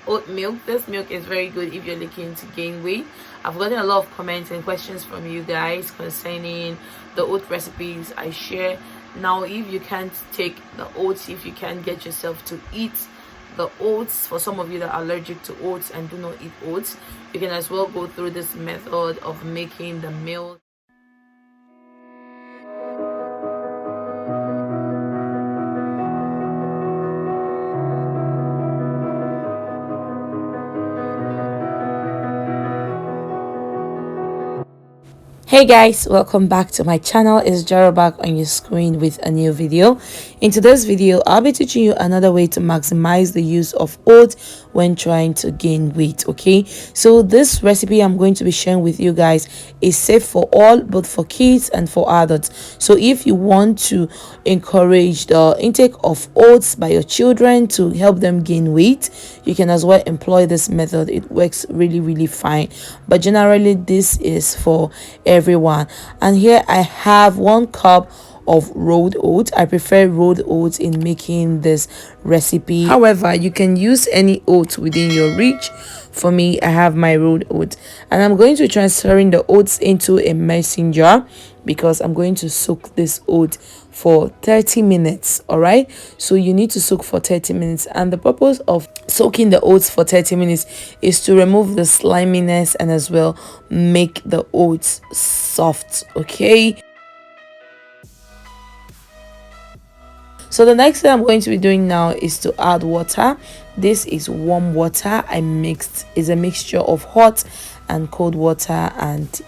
oat milk. This milk is very good if you're looking to gain weight. I've gotten a lot of comments and questions from you guys concerning the oat recipes I share. Now, if you can't take the oats, if you can't get yourself to eat the oats, for some of you that are allergic to oats and do not eat oats, you can as well go through this method of making the milk. Hey guys, welcome back to my channel. It's Jaro back on your screen with a new video. In today's video, I'll be teaching you another way to maximize the use of oats when trying to gain weight. Okay, so this recipe I'm going to be sharing with you guys is safe for all, both for kids and for adults. So if you want to encourage the intake of oats by your children to help them gain weight, you can as well employ this method. It works really fine, but generally this is for everyone. And here I have 1 cup of rolled oats. I prefer rolled oats in making this recipe. However, you can use any oats within your reach. For me, I have my rolled oats, and I'm going to be transferring the oats into a mixing jar because I'm going to soak this oat for 30 minutes. All right, so you need to soak for 30 minutes, and the purpose of soaking the oats for 30 minutes is to remove the sliminess and as well make the oats soft. Okay, so the next thing I'm going to be doing now is to add water. This is warm water I mixed. Is a mixture of hot and cold water, and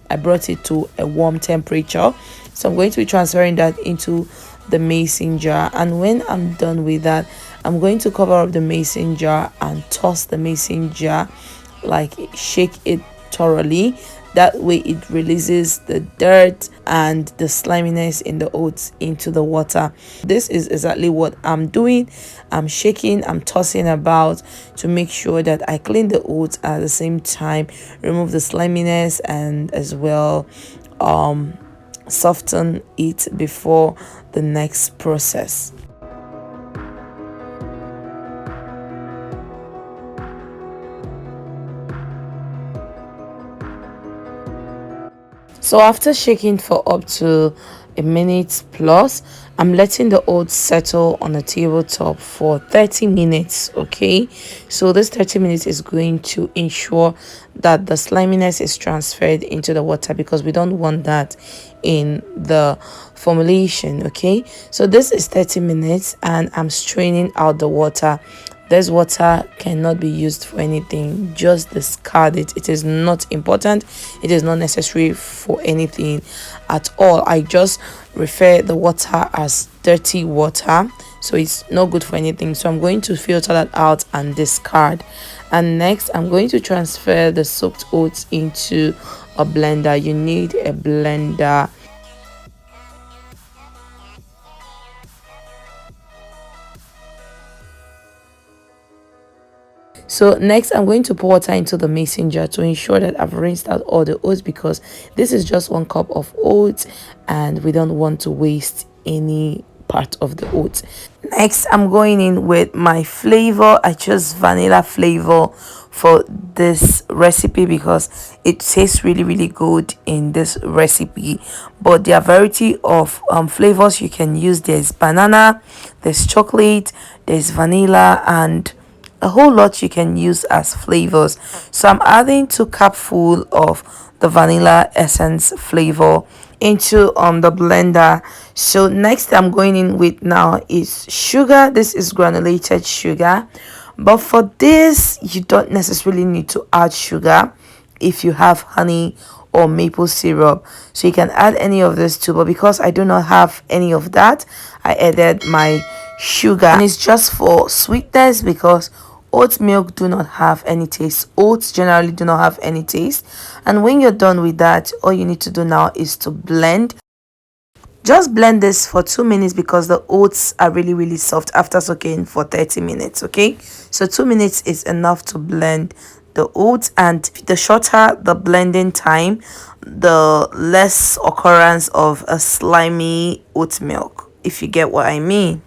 I brought it to a warm temperature. So I'm going to be transferring that into the mason jar, and when I'm done with that, I'm going to cover up the mason jar and toss the mason jar, like shake it thoroughly. That way it releases the dirt and the sliminess in the oats into the water. This is exactly what I'm doing. I'm shaking, I'm tossing about to make sure that I clean the oats at the same time, remove the sliminess, and as well soften it before the next process. So after shaking for up to a minute plus, I'm letting the oats settle on the tabletop for 30 minutes. Okay, so this 30 minutes is going to ensure that the sliminess is transferred into the water, because we don't want that in the formulation. Okay, so this is 30 minutes and I'm straining out the water. This water cannot be used for anything. Just discard it. It is not important. It is not necessary for anything at all. I just refer the water as dirty water, so it's not good for anything. So I'm going to filter that out and discard. And next, I'm going to transfer the soaked oats into a blender. You need a blender. So next, I'm going to pour water into the mason jar to ensure that I've rinsed out all the oats, because this is just 1 cup of oats and we don't want to waste any part of the oats. Next, I'm going in with my flavor. I chose vanilla flavor for this recipe because it tastes really good in this recipe. But there are variety of flavors you can use. There's banana, there's chocolate, there's vanilla, and a whole lot you can use as flavors. So I'm adding 2 cupfuls of the vanilla essence flavor into the blender. So next I'm going in with now is sugar. This is granulated sugar, but for this you don't necessarily need to add sugar if you have honey or maple syrup. So you can add any of this too, but because I do not have any of that, I added my sugar, and it's just for sweetness because oat milk do not have any taste. Oats generally do not have any taste. And when you're done with that, all you need to do now is to blend. Just blend this for 2 minutes because the oats are really soft after soaking for 30 minutes. Okay, so 2 minutes is enough to blend the oats, and the shorter the blending time, the less occurrence of a slimy oat milk, if you get what I mean.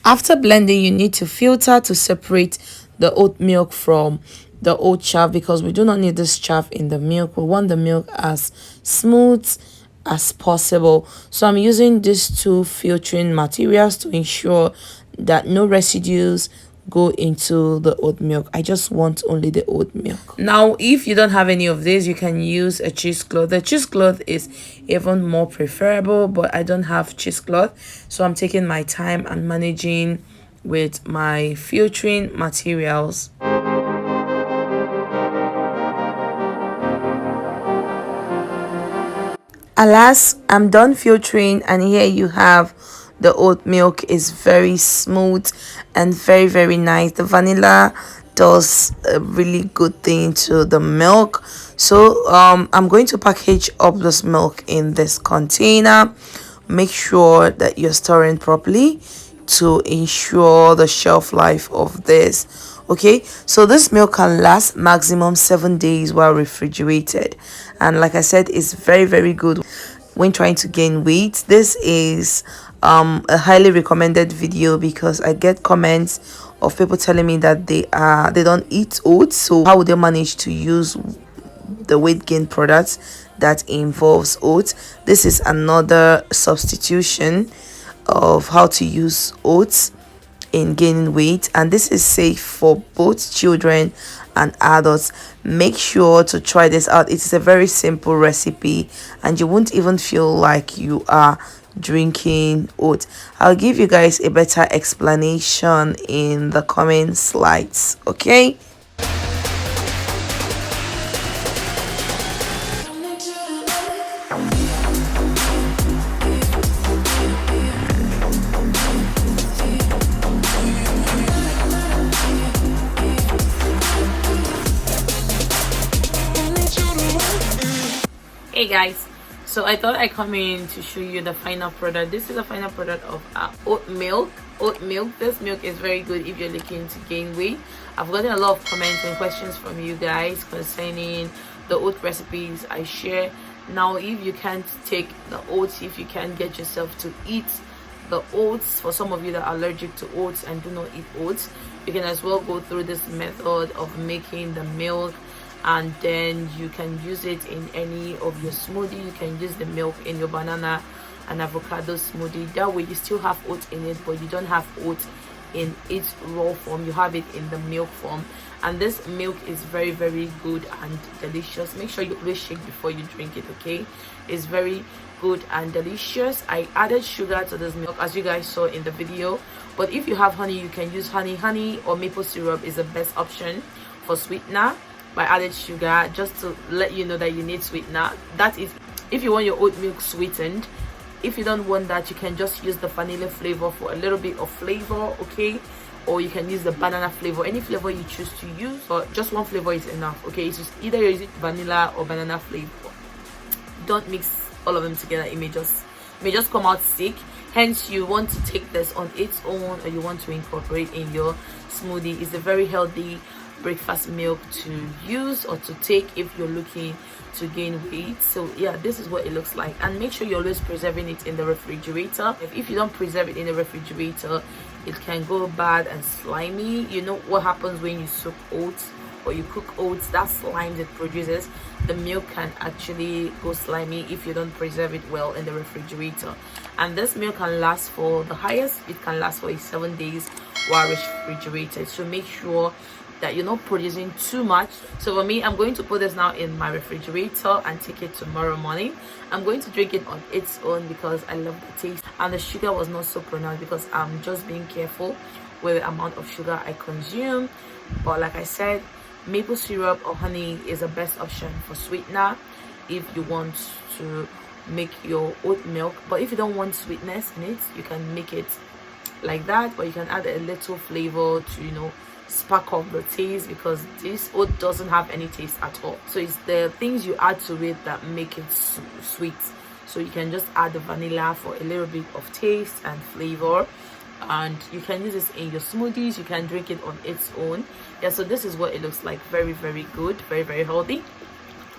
After blending, you need to filter to separate the oat milk from the oat chaff, because we do not need this chaff in the milk. We want the milk as smooth as possible. So I'm using these two filtering materials to ensure that no residues go into the oat milk. I just want only the oat milk. Now if you don't have any of this, you can use a cheesecloth. The cheesecloth is even more preferable, but I don't have cheesecloth, so I'm taking my time and managing with my filtering materials. Alas, I'm done filtering, and here you have the oat milk. Is very smooth and very nice. The vanilla does a really good thing to the milk. So I'm going to package up this milk in this container. Make sure that you're storing properly to ensure the shelf life of this. Okay, so this milk can last maximum 7 days while refrigerated, and like I said, it's very good when trying to gain weight. This is a highly recommended video because I get comments of people telling me that they don't eat oats, so how would they manage to use the weight gain products that involves oats? This is another substitution of how to use oats in gaining weight, and this is safe for both children and adults. Make sure to try this out. It's a very simple recipe and you won't even feel like you are drinking oats. I'll give you guys a better explanation in the comment slides. Okay, hey guys, so I thought I'd come in to show you the final product. This is the final product of oat milk. This milk is very good if you're looking to gain weight. I've gotten a lot of comments and questions from you guys concerning the oat recipes I share. Now if you can't take the oats, if you can't get yourself to eat the oats, for some of you that are allergic to oats and do not eat oats, you can as well go through this method of making the milk, and then you can use it in any of your smoothie. You can use the milk in your banana and avocado smoothie. That way you still have oats in it, but you don't have oats in its raw form, you have it in the milk form. And this milk is very good and delicious. Make sure you always shake before you drink it. Okay, it's very good and delicious. I added sugar to this milk as you guys saw in the video, but if you have honey, you can use honey or maple syrup is the best option for sweetener. I added sugar just to let you know that you need sweetener. That is if you want your oat milk sweetened. If you don't want that, you can just use the vanilla flavor for a little bit of flavor. Okay, or you can use the banana flavor, any flavor you choose to use, but just one flavor is enough. Okay, it's just either you're using vanilla or banana flavor. Don't mix all of them together. It may just come out sick. Hence you want to take this on its own, or you want to incorporate in your smoothie. It's a very healthy breakfast milk to use or to take if you're looking to gain weight. So yeah, this is what it looks like, and make sure you're always preserving it in the refrigerator. If you don't preserve it in the refrigerator, it can go bad and slimy. You know what happens when you soak oats or you cook oats? That slime it produces, the milk can actually go slimy if you don't preserve it well in the refrigerator. And this milk can last for, the highest it can last for, is 7 days while refrigerated. So make sure that you're not producing too much. So for me, I'm going to put this now in my refrigerator and take it tomorrow morning. I'm going to drink it on its own because I love the taste, and the sugar was not so pronounced because I'm just being careful with the amount of sugar I consume. But like I said, maple syrup or honey is the best option for sweetener if you want to make your oat milk. But if you don't want sweetness in it, you can make it like that, but you can add a little flavor to, you know, spark up the taste, because this oat doesn't have any taste at all. So it's the things you add to it that make it sweet. So you can just add the vanilla for a little bit of taste and flavor, and you can use this in your smoothies. You can drink it on its own. Yeah, so this is what it looks like. Very good, very healthy.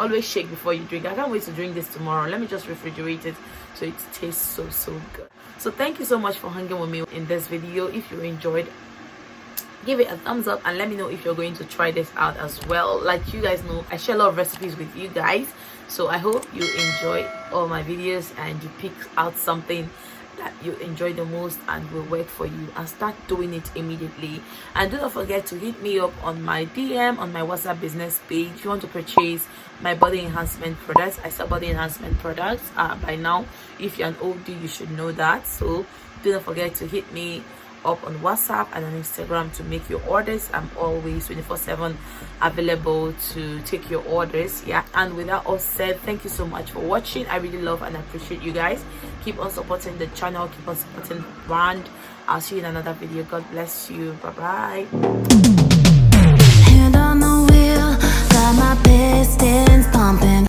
Always shake before you drink. I can't wait to drink this tomorrow. Let me just refrigerate it so it tastes so good. So thank you so much for hanging with me in this video. If you enjoyed, give it a thumbs up and let me know if you're going to try this out as well. Like you guys know, I share a lot of recipes with you guys, so I hope you enjoy all my videos and you pick out something that you enjoy the most and will work for you, and start doing it immediately. And do not forget to hit me up on my DM on my WhatsApp business page if you want to purchase my body enhancement products. I sell body enhancement products. By now, if you're an OD, you should know that. So do not forget to hit me up on WhatsApp and on Instagram to make your orders. I'm always 24/7 available to take your orders. Yeah, and with that all said, thank you so much for watching. I really love and appreciate you guys. Keep on supporting the channel, keep on supporting the brand. I'll see you in another video. God bless you. Bye bye. Hand on the wheel, got my pistons pumping.